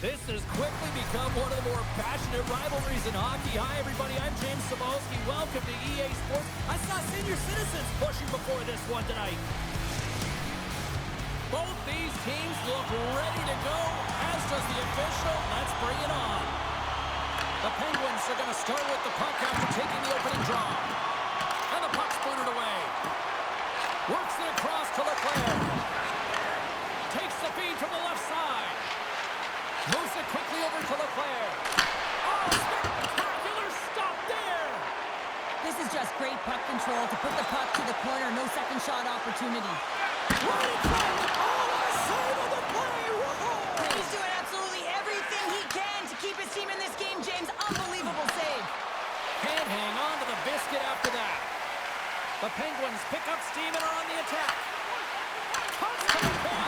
This has quickly become one of the more passionate rivalries in hockey. Hi, everybody. I'm James Cebulski. Welcome to EA Sports. I saw senior citizens pushing before this one tonight. Both these teams look ready to go, as does the official. Let's bring it on. The Penguins are going to start with the puck after taking the opening draw. And the puck's splintered away. Works it across to Leclerc. Takes the feed from the left side. Moves it quickly over to Leclerc. Oh, spectacular stop there! This is just great puck control to put the puck to the corner. No second shot opportunity. Right in front! Oh, what a save of the play! Whoa! He's doing absolutely everything he can to keep his team in this game, James. Unbelievable save. Can't hang on to the biscuit after that. The Penguins pick up steam and are on the attack. Toss to the pin.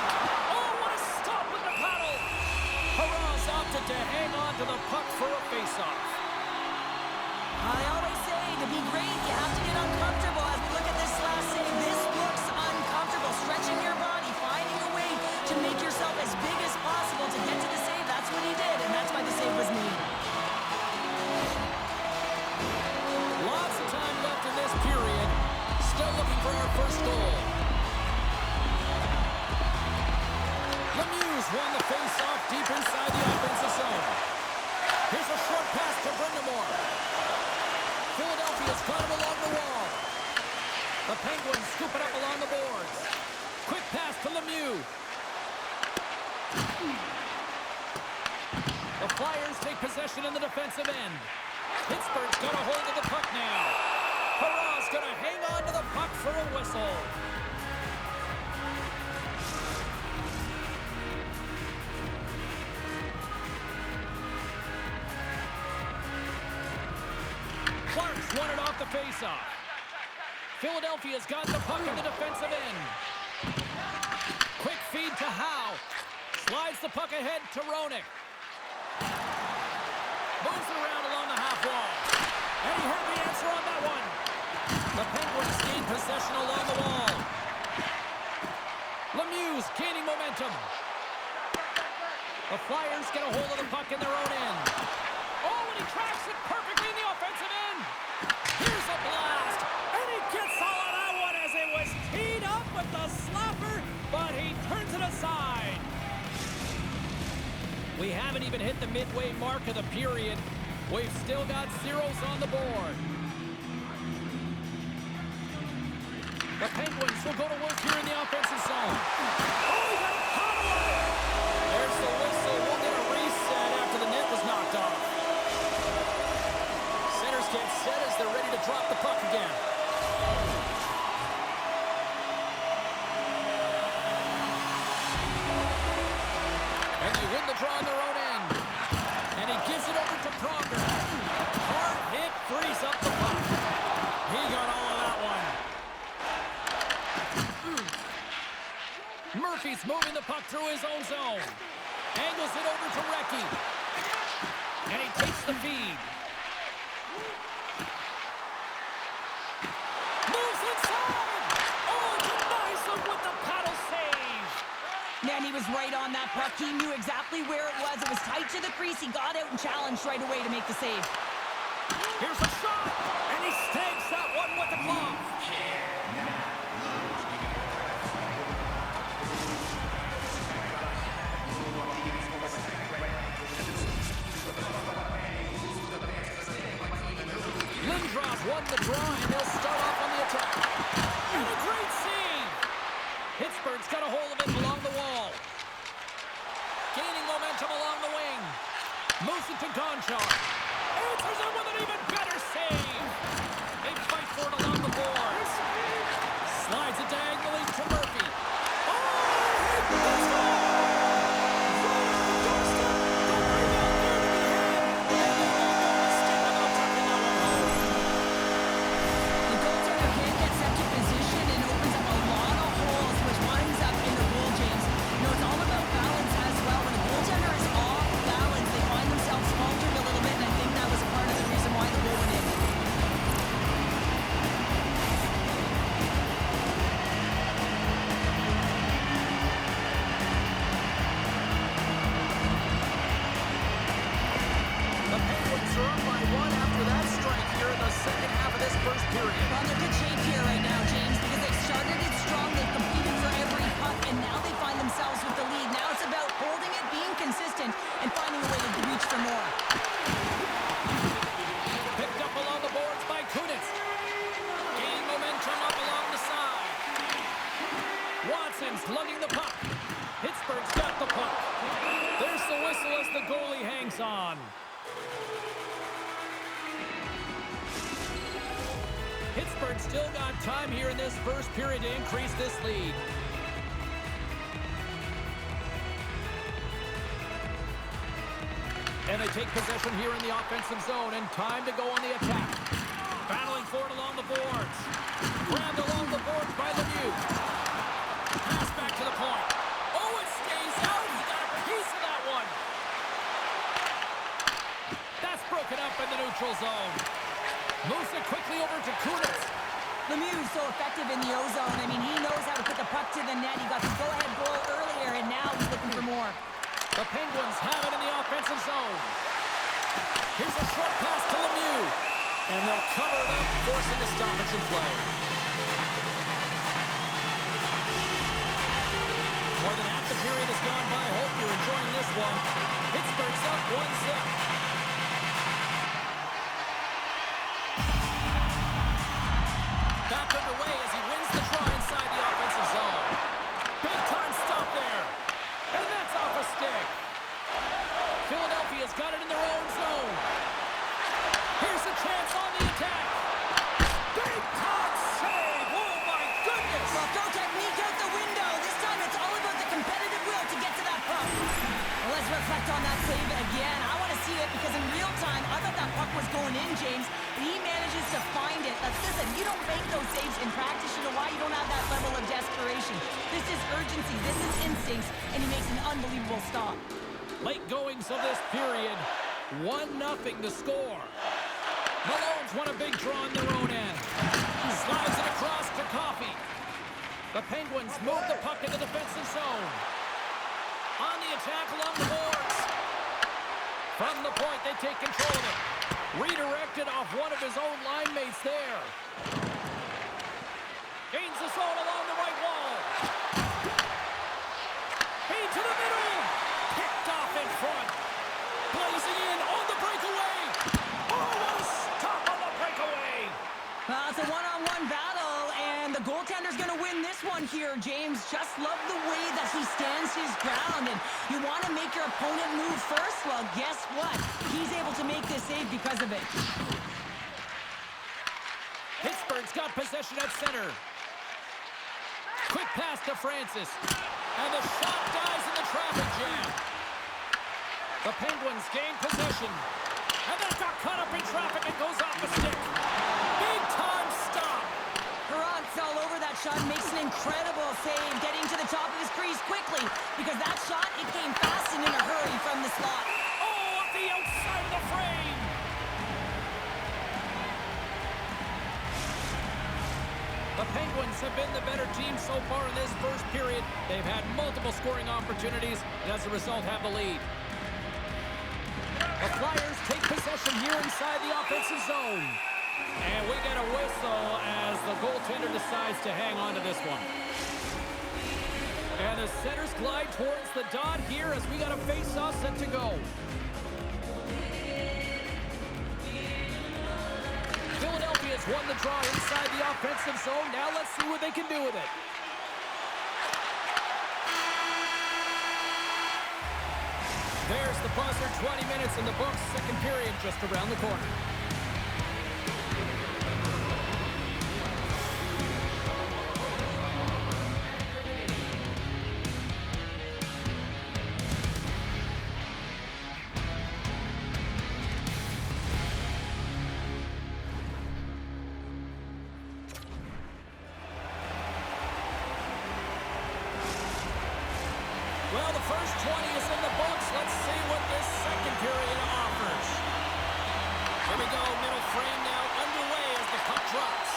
Oh, what a stop with the paddle! Hurrah's opted to hang on to the puck for a face-off. I always say, to be great, you have to get uncomfortable. As we look at this last save, this looks uncomfortable. Stretching your body, finding a way to make yourself as big as possible to get to the save. That's what he did, and that's why the save was made. Lots of time left in this period. Still looking for our first goal. Lemieux won the face-off deep inside the offensive zone. Here's a short pass to Brindamore. Philadelphia's got him along the wall. The Penguins scoop it up along the boards. Quick pass to Lemieux. The Flyers take possession in the defensive end. Pittsburgh's got a hold of the puck now. Hurrah's going to hang on to the puck for a whistle. Clark's won it off the faceoff. Philadelphia's got the puck in the defensive end. Quick feed to Howe. Slides the puck ahead to Roenick. Moves it around along the half wall. And he heard the answer on that one. The Penguins gain possession along the wall. Lemieux gaining momentum. The Flyers get a hold of the puck in their own end. Oh, and he tracks it perfectly in the offensive end. Here's a blast. And he gets all of that one as it was teed up with the slapper, but he turns it aside. We haven't even hit the midway mark of the period. We've still got zeros on the board. The Penguins will go to work here in the offensive zone. Oh, he got caught away. There's the whistle. We'll get a reset after the net was knocked off. Centers get set as they're ready to drop the puck again. And they win the draw on their own end. And he gives it over to Pronger. Hard hit, frees up the puck. He got all of that one. Murphy's moving the puck through his own zone. Angles it over to Recchi. And he takes the feed. Moves inside! Oh, denies him with the paddle save! Man, he was right on that puck. He knew exactly where it was. It was tight to the crease. He got out and challenged right away to make the save. Here's a shot! And he snags that one with the glove. Lindros won the draw, and they'll start off on the attack. And a great save! Pittsburgh's got a hold of it along the wall. Gaining momentum along the wing. Moves it to Gonchar. Answers it with an even better save. They fight for it along the board. Johnson's lugging the puck. Pittsburgh's got the puck. There's the whistle as the goalie hangs on. Pittsburgh still got time here in this first period to increase this lead. And they take possession here in the offensive zone, and time to go on the attack. Battling for it along the boards. Grabbed along the boards by Lemieux. Pass back to the point. Oh, it stays out. He got a piece of that one. That's broken up in the neutral zone. Moves it quickly over to Kunitz. Lemieux so effective in the O-zone. I mean, he knows how to put the puck to the net. He got the go-ahead goal earlier, and now he's looking for more. The Penguins have it in the offensive zone. Here's a short pass to Lemieux. And they'll cover it up, forcing a stoppage in play. More than half the period has gone by. Hope you're enjoying this one. Pittsburgh's up 1-0. Back underway as he wins the draw inside the offensive zone. Big time stop there. And that's off a stick. Philadelphia's got it in their own zone. Here's a chance on the attack. Big time save. Oh, my goodness. Well, throw technique out the window. This time it's all about the competitive will to get to that puck. Well, let's reflect on that save again. I want to see it because in real time, I thought that puck was going in, James. But he manages to find it. Listen, you don't make those saves in practice. You know why? You don't have that level of desperation. This is urgency. This is instincts. And he makes an unbelievable stop. Late goings of this period. 1-0 to score. Malone's won a big draw on their own end. Slides it across to Coffey. The Penguins move the puck in the defensive zone. On the attack along the boards. From the point, they take control of it. Redirected off one of his own line mates there. Gains the zone along the right wall. Feed to the middle. Picked off in front. Blazing in on the breakaway. Oh, what a stop on the breakaway. It's a one-on-one battle, and the goaltender's going to win this one here, James. Just love the way that he stands his ground, and you want to make your opponent move first? Well, guess what? He's able to make this save because of it. Pittsburgh's got possession at center. Quick pass to Francis. And the shot dies in the traffic jam. The Penguins gain possession. And that got caught up in traffic and goes off a stick. Big time stop. Perrant's all over that shot, makes an incredible save, getting to the top of his crease quickly, because that shot, it came fast and in a hurry from the slot. Oh, up the outside of the frame. The Penguins have been the better team so far in this first period. They've had multiple scoring opportunities, and as a result have the lead. The Flyers take possession here inside the offensive zone. And we get a whistle as the goaltender decides to hang on to this one. And the centers glide towards the dot here as we got a face-off set to go. Philadelphia's won the draw inside the offensive zone. Now let's see what they can do with it. There's the buzzer, 20 minutes in the books, second period just around the corner. Well, the first 20 is in the books. Let's see what this second period offers. Here we go, middle frame now underway as the puck drops.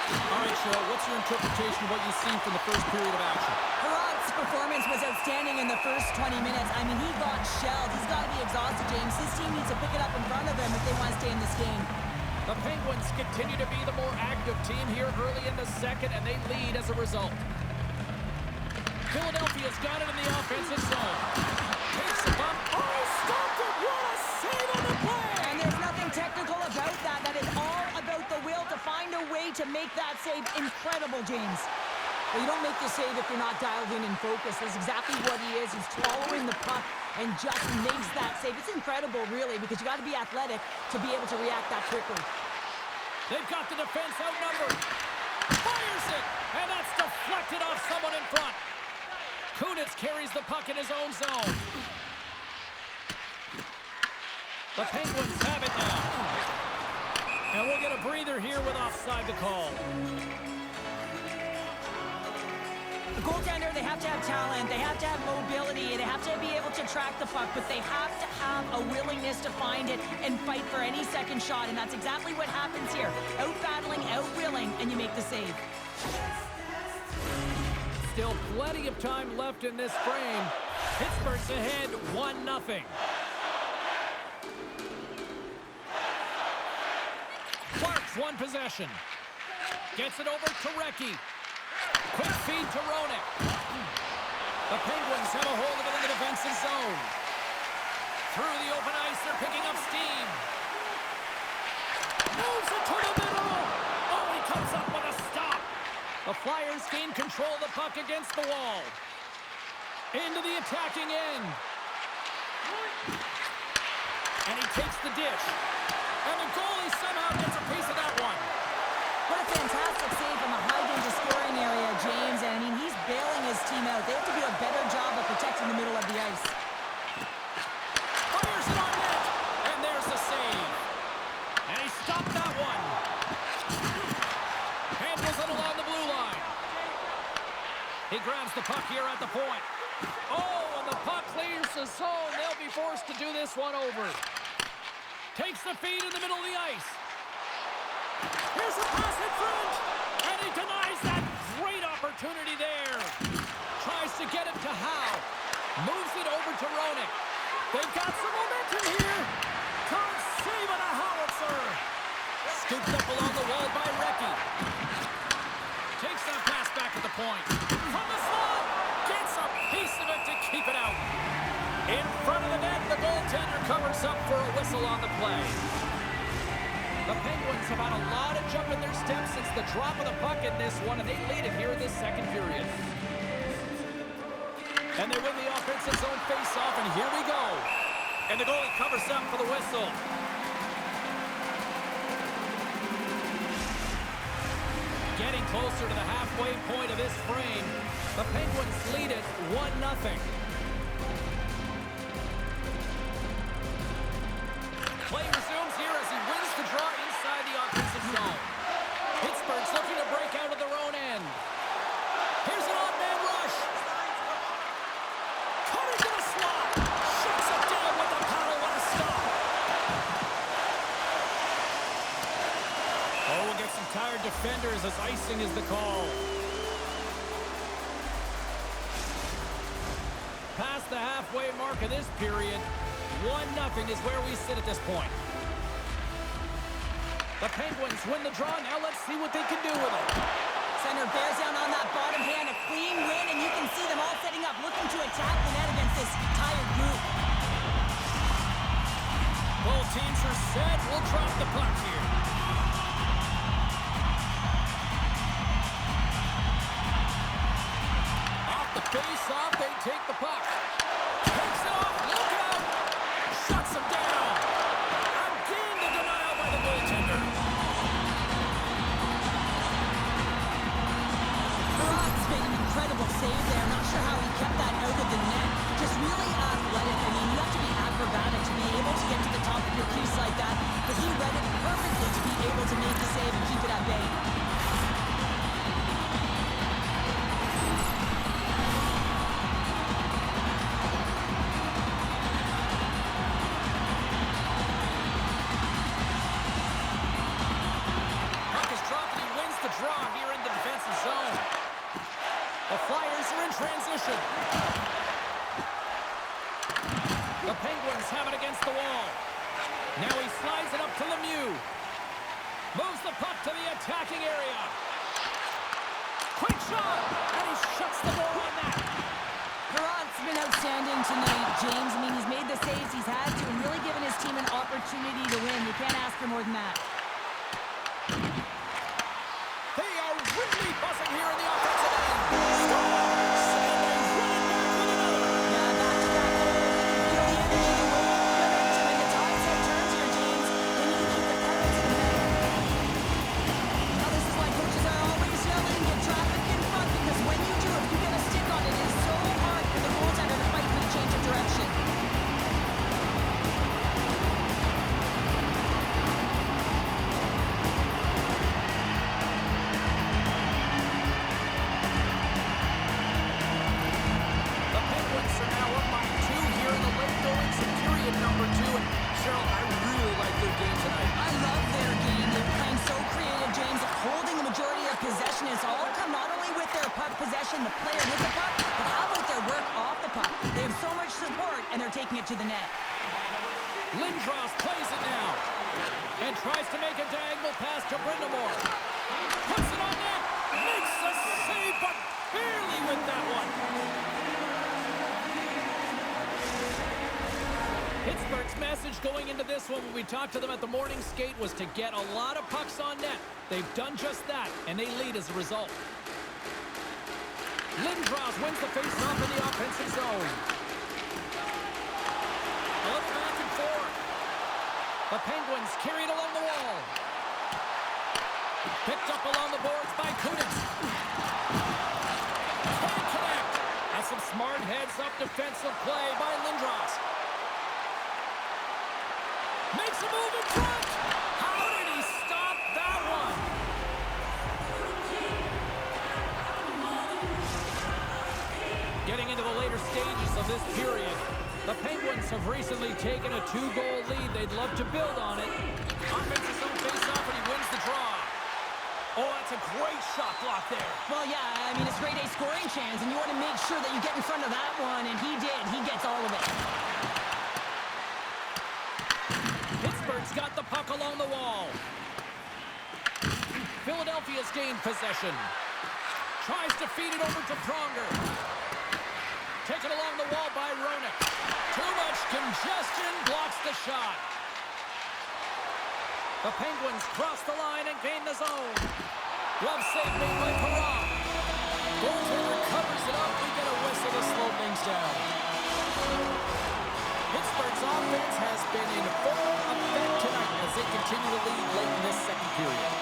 All right, Cheryl, what's your interpretation of what you've seen from the first period of action? Perrant's performance was outstanding in the first 20 minutes. I mean, he got shelled. He's got to be exhausted, James. His team needs to pick it up in front of him if they want to stay in this game. The Penguins continue to be the more active team here early in the second, and they lead as a result. Philadelphia's got it in the offensive zone. Takes a bump. Oh, stopped it! What a save on the play! And there's nothing technical about that. That is all about the will to find a way to make that save incredible, James. Well, you don't make the save if you're not dialed in and focused. That's exactly what he is. He's following the puck and just makes that save. It's incredible, really, because you got to be athletic to be able to react that quickly. They've got the defense outnumbered. Fires it, and that's deflected off someone in front. Kunitz carries the puck in his own zone. The Penguins have it now. And we'll get a breather here with offside to call. The goaltender, they have to have talent, they have to have mobility, they have to be able to track the puck, but they have to have a willingness to find it and fight for any second shot, and that's exactly what happens here. Out-battling, out-willing, and you make the save. Still plenty of time left in this frame. Pittsburgh's ahead 1-0. Clark's one possession. Gets it over to Recchi. Quick feed to Roenick. The Penguins have a hold of it in the defensive zone. Through the open ice, they're picking up steam. Moves it to the middle. Oh, he comes up with a stop. The Flyers gain control of the puck against the wall. Into the attacking end. And he takes the dish. And the goalie somehow gets a piece of that one. What a fantastic save from a high-danger scoring area, James. And, I mean, he's bailing his team out. They have to do a better job of protecting the middle of the ice. Fires it on net. And there's the save. And he stopped that one. Handles it along the blue line. He grabs the puck here at the point. Oh, and the puck clears the zone. They'll be forced to do this one over. Takes the feed in the middle of the ice. Here's a pass in front. And he denies that great opportunity there. Tries to get it to Howe. Moves it over to Roenick. They've got some momentum here. Turns save on a howitzer. Scooped up along the wall by Recchi. Takes that pass back at the point. From the slot. Gets a piece of it to keep it out. In front of the net, the goaltender covers up for a whistle on the play. The Penguins have had a lot of jump in their steps since the drop of the puck in this one, and they lead it here in this second period. And they win the offensive zone face-off, and here we go. And the goalie covers up for the whistle. Getting closer to the halfway point of this frame, the Penguins lead it 1-0. Play resumes here as he wins the draw inside the offensive zone. Pittsburgh's looking to break out of their own end. Here's an odd-man rush. Cutting to the slot. Shuts it down with the paddle. What a stop. Oh, we'll get some tired defenders as icing is the call. Past the halfway mark of this period, 1-0 is where we sit at this point. The Penguins win the draw. Now let's see what they can do with it. Center bears down on that bottom hand. A clean win, and you can see them all setting up, looking to attack the net against this tired group. Both teams are set. We'll drop the puck here. Off the face-off, they take the puck. Takes it off. Look out. Shuts him down. Again, the denial by the goaltender. Perot's made an incredible save there. I'm not sure how he kept that out of the net. Just really athletic. I mean, you have to be acrobatic to be able to get to the top of your crease like that. But he read it perfectly to be able to make the save and keep it at bay. The Flyers are in transition. The Penguins have it against the wall. Now he slides it up to Lemieux. Moves the puck to the attacking area. Quick shot! And he shuts the door on that. Perot's been outstanding tonight, James. I mean, he's made the saves he's had to and really given his team an opportunity to win. You can't ask for more than that. They are really buzzing here in the offensive end. all come not only with their puck possession, the player with the puck, but how about their work off the puck? They have so much support, and they're taking it to the net. Lindros plays it now and tries to make a diagonal pass to Brindamore. Puts it on net. Makes a save, but barely with that one. Pittsburgh's message going into this one when we talked to them at the morning skate was to get a lot of pucks on net. They've done just that, and they lead as a result. Lindros wins the face-off in the offensive zone. A little back and forth. The Penguins carried along the wall. Picked up along the boards by Kunitz. Can't connect. That's some smart heads-up defensive play by Lindros. Makes a move in front. How did he stop that one? Getting into the later stages of this period, the Penguins have recently taken a 2-goal lead. They'd love to build on it. Offensive zone face-off, and he wins the draw. Oh, that's a great shot block there. Well, yeah, I mean, it's grade A scoring chance, and you want to make sure that you get in front of that one, and he did. He gets all of it. Pittsburgh's got the puck along the wall. Philadelphia's gained possession. Tries to feed it over to Pronger. Taken along the wall by Roenick. Too much congestion, blocks the shot. The Penguins cross the line and gain the zone. Glove save made by Perron. Goaltender covers it up. We get a whistle to slow things down. Pittsburgh's offense has been in full effect tonight as they continue to lead late in this second period.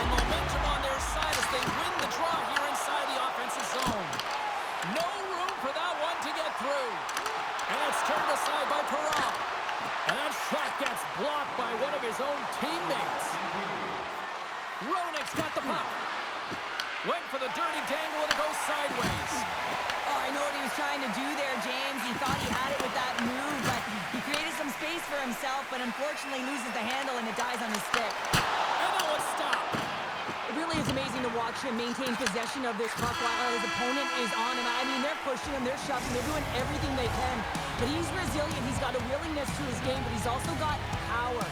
And momentum on their side as they win the draw here inside the offensive zone. No room for that one to get through. And it's turned aside by Perron. And that shot gets blocked by one of his own teammates. Roenick's got the puck. Went for the dirty dangle and it goes sideways. Oh, I know what he was trying to do there, James. He thought he had it with that move, but he created some space for himself, but unfortunately loses the handle and it dies on his stick. And that was stopped. It really is amazing to watch him maintain possession of this puck while his opponent is on him. I mean, they're pushing him, they're shoving, they're doing everything they can. But he's resilient, he's got a willingness to his game, but he's also got power.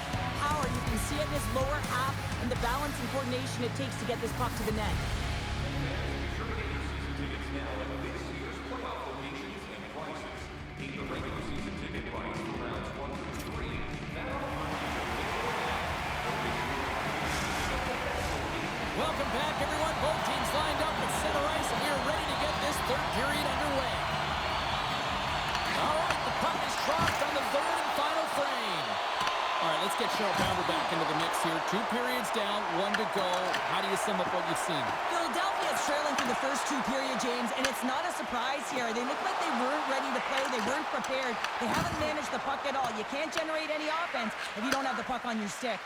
Power, you can see it in his lower half and the balance and coordination it takes to get this puck to the net. Welcome back, everyone. Both teams lined up at center ice, and we're ready to get this third period underway. All right, the puck is dropped on the third and final frame. All right, let's get Cheryl Pounder back into the mix here. 2 periods down, 1 to go. How do you sum up what you've seen? Philadelphia is trailing through the first 2 periods, James, and it's not a surprise here. They look like they weren't ready to play. They weren't prepared. They haven't managed the puck at all. You can't generate any offense if you don't have the puck on your stick.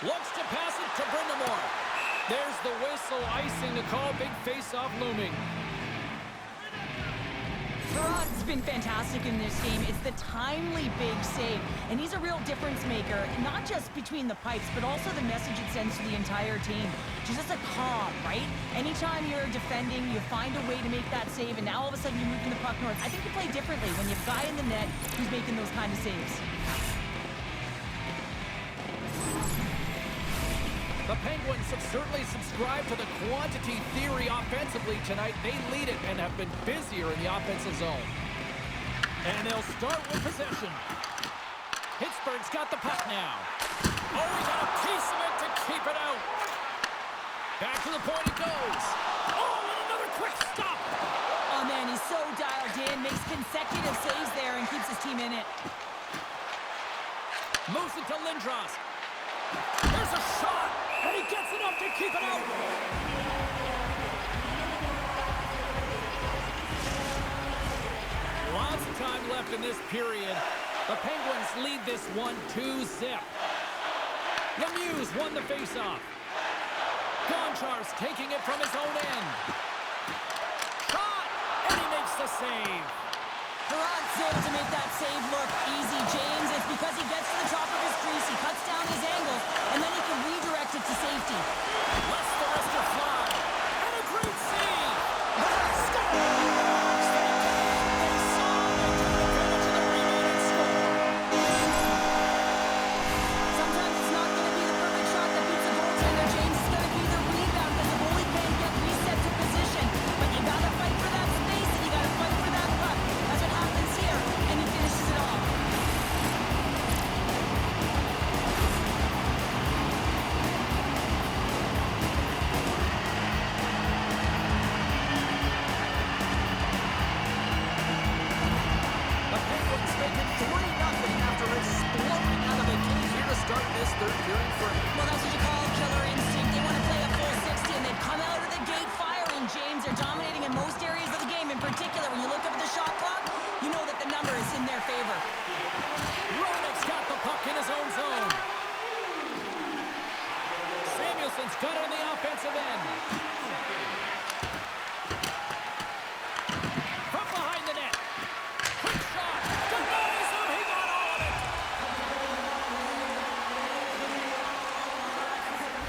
Looks to pass it to Brindamore. There's the whistle, icing the call, big face-off looming. Perron's been fantastic in this game. It's the timely big save, and he's a real difference maker, not just between the pipes, but also the message it sends to the entire team. Just a calm, right? Anytime you're defending, you find a way to make that save, and now all of a sudden you're moving the puck north. I think you play differently when you have a guy in the net who's making those kind of saves. The Penguins have certainly subscribed to the quantity theory offensively tonight. They lead it and have been busier in the offensive zone. And they'll start with possession. Pittsburgh's got the puck now. Oh, he got a piece of it to keep it out. Back to the point it goes. Oh, and another quick stop. Oh, man, he's so dialed in, makes consecutive saves there and keeps his team in it. Moves it to Lindros. There's a shot, and he gets enough to keep it out. Lots of time left in this period. The Penguins lead this one 2-0. Lemieux won the faceoff. Gonchar's taking it from his own end. Shot, and he makes the save. Perron's able to make that save look easy, James. It's because he gets to the top of his crease, he cuts down his angles, and then he can redirect it to safety. Lets the wrister fly. And a great save. Sometimes it's not going to be the perfect shot that beats the goaltender, James. It's going to be the rebound because the goalie can't get reset to position. But you got to fight for that space and you got to fight for that puck. That's what happens here, and he finishes it off. The Penguins make it 3-0 after exploding out of the gate here to start this third period for him. Well, that's what you call killer instinct. They want to play a full 60, and they come out of the gate firing, James. They're dominating in most areas of the game. In particular, when you look up at the shot clock, you know that the number is in their favor. Roenick's got the puck in his own zone. Samuelson's got it on the offensive end. From behind the net. Quick shot. Denies him. He got all of it.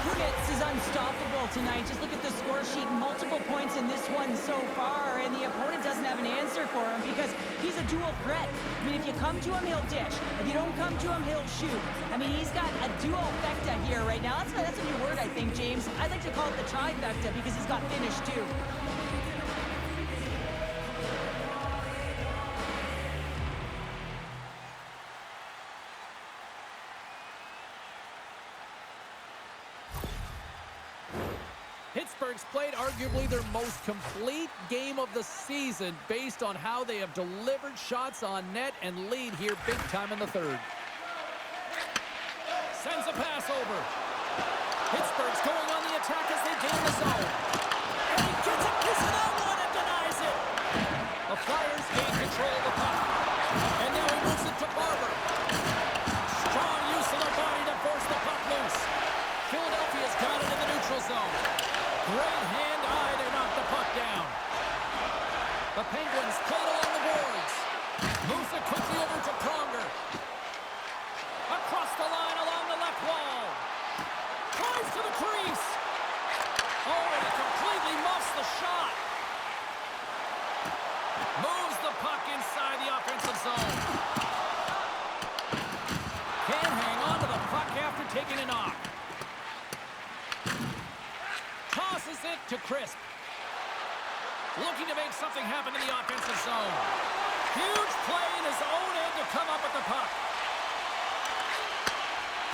Kunitz is unstoppable tonight. Just look at the score sheet. Multiple points in this one so far, and the opponent doesn't have an answer for him because he's a dual threat. I mean, if you come to him, he'll dish. If you don't come to him, he'll shoot. I mean, he's got a duo-fecta here right now. That's a new word, I think, James. I'd like to call it the trifecta because he's got finish, too. Pittsburgh's played arguably their most complete game of the season based on how they have delivered shots on net and lead here big time in the third. Sends a pass over. Pittsburgh's going on the attack as they gain the zone. And he gets a piece of that one and denies it. The Flyers gain control of the puck. And now he moves it to Barber. Strong use of the body to force the puck loose. Philadelphia's got it in the neutral zone. Great hand-eye to knock the puck down. The Penguins played along the boards. Moves it quickly over to Pronger. Across the line along the left wall. Drives to the crease. Oh, and he completely muffs the shot. Moves the puck inside the offensive zone. Can't hang on to the puck after taking a knock. Tosses it to Crisp. Looking to make something happen in the offensive zone. Huge play in his own end to come up with the puck.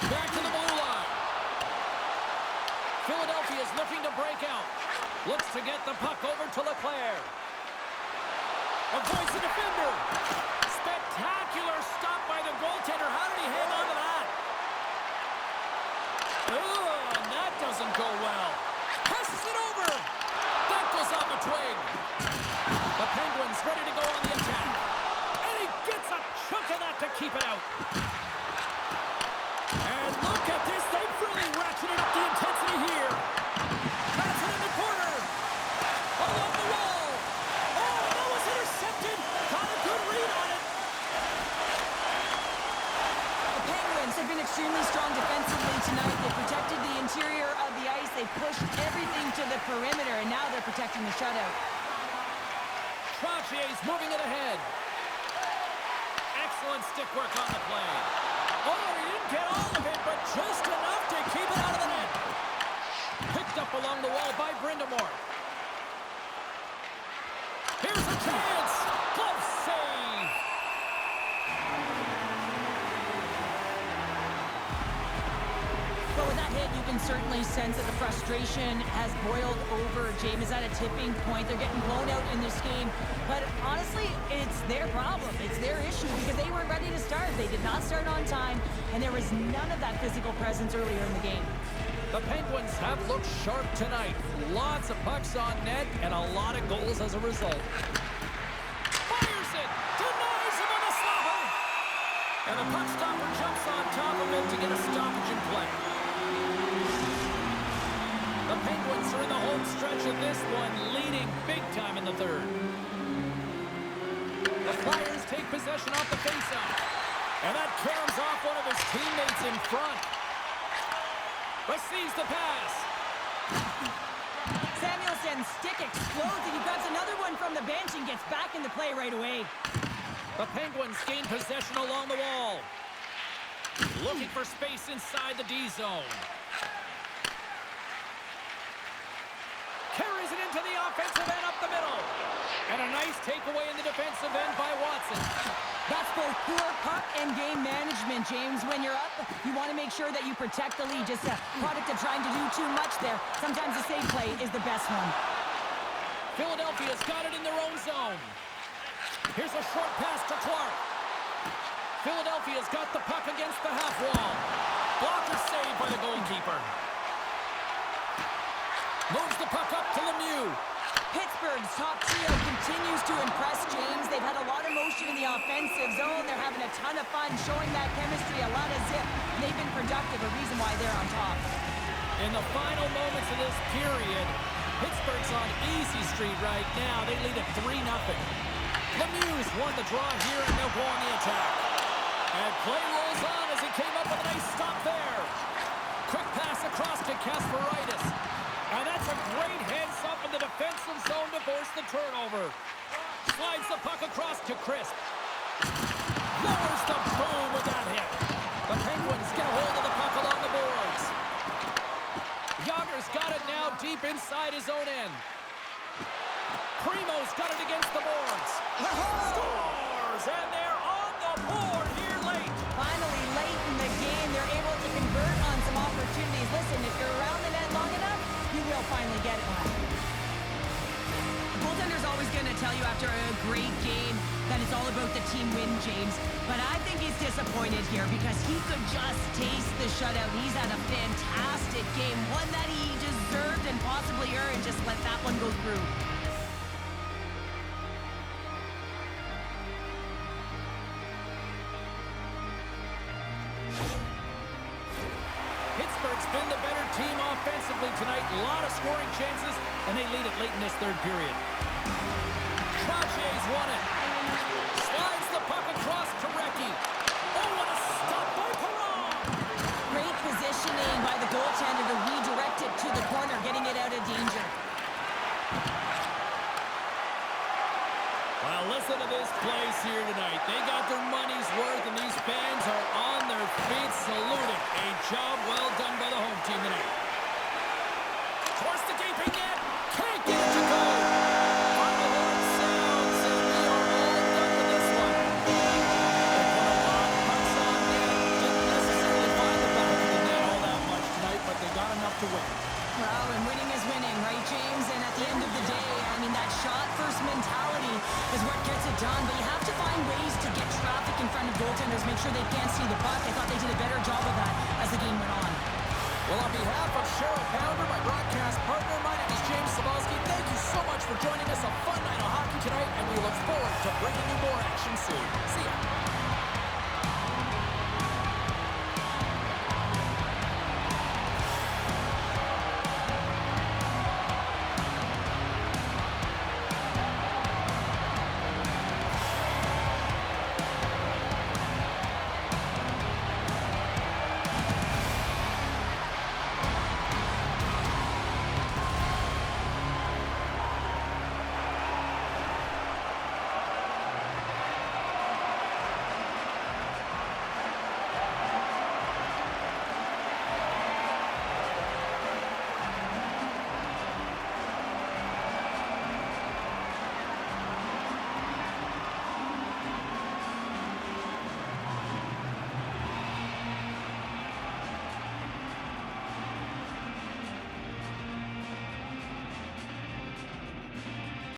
Back to the blue line. Philadelphia's looking to break out. Looks to get the puck over to Leclerc. Avoids the defender. Spectacular stop by the goaltender. How did he hang on to that? Ooh, and that doesn't go well. Passes it over. That goes off a twig. The Penguins ready to go on the attack. And he gets a chunk of that to keep it out. And look at this. They've really ratcheted up the intensity here. Pass it in the corner. Along the wall. Oh, that was intercepted. Got a good read on it. The Penguins have been extremely strong defensively tonight. They protected the interior of the ice. They pushed everything to the perimeter, and now they're protecting the shutout. Trochier's moving it ahead. Excellent stick work on the play. Oh, he didn't get all of it, but just enough to keep it out of the net. Picked up along the wall by Brindamore. Here's a chance. Close save. But with that hit, you can certainly sense that the frustration has boiled over. James is at a tipping point. They're getting blown out in this game. But honestly, it's their problem. It's their issue because they weren't ready to start. They did not start on time, and there was none of that physical presence earlier in the game. The Penguins have looked sharp tonight. Lots of pucks on net and a lot of goals as a result. Fires it! Denies him on the stopper! And the puck stopper jumps on top of it to get a stoppage in play. The Penguins are in the home stretch of this one, leading big time in the third. The Flyers take possession off the faceoff. And that caroms off one of his teammates in front. Receives the pass. Samuelson's stick explodes, and he grabs another one from the bench and gets back in the play right away. The Penguins gain possession along the wall. Looking for space inside the D zone. Carries it into the offensive end up the middle. And a nice takeaway in the defensive end by Watson. That's both poor puck and game management, James. When you're up, you want to make sure that you protect the lead. Just a product of trying to do too much there. Sometimes the safe play is the best one. Philadelphia's got it in their own zone. Here's a short pass to Clark. Philadelphia's got the puck against the half wall. Blocker saved by the goalkeeper. Moves the puck up to Lemieux. Pittsburgh's top trio continues to impress, James. They've had a lot of motion in the offensive zone. They're having a ton of fun showing that chemistry, a lot of zip. They've been productive, a reason why they're on top. In the final moments of this period, Pittsburgh's on easy street right now. They lead at 3-0. Lemieux's won the draw here, and they'll go on the attack. And play rolls on as he came up with a nice stop there. Quick pass across to Kasparaitis. And that's a great heads-up in the defensive zone to force the turnover. Slides the puck across to Crisp. Lowers the boom with that hit. The Penguins get a hold of the puck along the boards. Yager's got it now deep inside his own end. Primo's got it against the boards. Scores! And they're on the board here late. Finally, late in the game, they're able to convert on some opportunities. Listen, if you're around the net long enough, you will finally get it one. The goaltender's always going to tell you after a great game that it's all about the team win, James. But I think he's disappointed here because he could just taste the shutout. He's had a fantastic game, one that he deserved and possibly earned. Just let that one go through. Pittsburgh's been the better team offensively tonight. A lot of scoring chances, and they lead it late in this third period. Troutier's won it. Slides the puck across to Recchi. Oh, what a stop by Perron! Great positioning by the goaltender to redirect it to the corner, getting it out of danger. Well, listen to this place here tonight. They got their money's worth, and these fans are on their feet saluting. A job well done by the home team tonight. Towards the gaping net. Can't get it to go. Final horn sounds, and we are all done with this one. They put a lot of pucks on net. Didn't necessarily find the back of the net all that much tonight, but they got enough to win. Well, and winning is winning, right, James? And at the end of the day, I mean, that shot-first mentality is what gets it done. But you have to find ways to get traffic in front of goaltenders, make sure they can't see the puck. I thought they did a better job of that as the game went on. Well, on behalf of Cheryl Pounder, my broadcast partner,